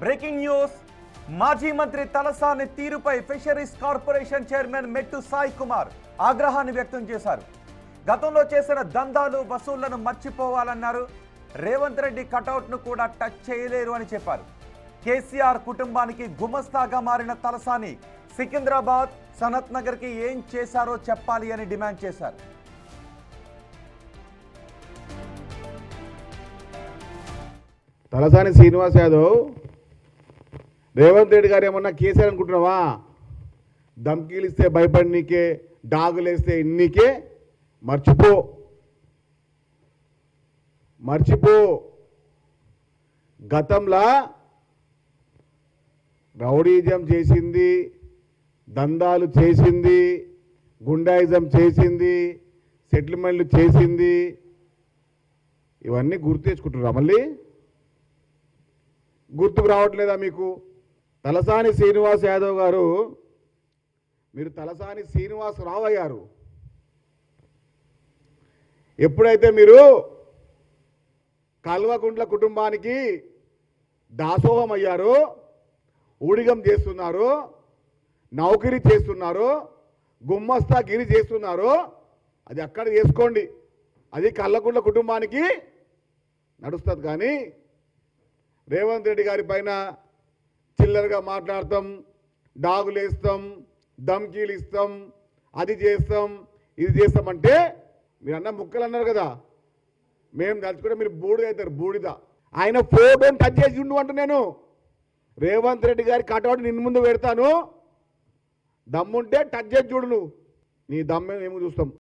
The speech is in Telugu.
Breaking news. మాజీ మంత్రి తలసాని తీరుపై ఫిషరీస్ కార్పొరేషన్ చైర్మన్ మెట్టు సాయి కుమార్ ఆగ్రహాన్ని వ్యక్తం చేశారు. గతంలో చేసిన దందాలు వసూళ్లను మర్చిపోవాలన్నారు. రేవంత్ రెడ్డి కటౌట్ను కూడా టచ్ చేయలేరు అని చెప్పారు. కేసీఆర్ కుటుంబానికి గుమస్తాగా మారిన తలసాని సికింద్రాబాద్, సనత్ నగర్కి ఏం చేశారో చెప్పాలి అని డిమాండ్ చేశారు. తలసాని శ్రీనివాస్ యాదవ్ రేవంత్ రెడ్డి గారు ఏమన్నా కేసీఆర్ అనుకుంటున్నావా? ధమ్కీలు ఇస్తే భయపడి నీకే, డాగులు వేస్తే ఇన్నికే. మర్చిపో గతంలో రౌడీజం చేసింది, దందాలు చేసింది, గుండాయిజం చేసింది, సెటిల్మెంట్లు చేసింది, ఇవన్నీ గుర్తు తెచ్చుకుంటున్నారా? మళ్ళీ గుర్తుకు రావట్లేదా మీకు? తలసాని శ్రీనివాస్ యాదవ్ గారు, మీరు తలసాని శ్రీనివాస్ రావు అయ్యారు. ఎప్పుడైతే మీరు కల్వకుంట్ల కుటుంబానికి దాసోహం అయ్యారో, ఊడిగం చేస్తున్నారు, నౌకరీ చేస్తున్నారు, గుమ్మస్తాగిరి చేస్తున్నారు, అది అక్కడ చేసుకోండి. అది కల్వకుంట్ల కుటుంబానికి నడుస్తుంది. కానీ రేవంత్ రెడ్డి గారి పైన చిల్లరగా మాట్లాడతాం, డాగులు వేస్తాం, ధమ్కీలు ఇస్తాం, అది చేస్తాం, ఇది చేస్తామంటే మీరు అన్న ముక్కలు అన్నారు కదా, మేము తలుచుకుంటే మీరు బూడిద అవుతారు, బూడిద. ఆయన ఫోటోని టచ్ చేసి ఉండు అంటూ నేను రేవంత్ రెడ్డి గారి కటౌట్ నిన్ను ముందు పెడతాను, దమ్ముంటే టచ్ చేసి చూడు. నువ్వు నీ దమ్మే మేము చూస్తాం.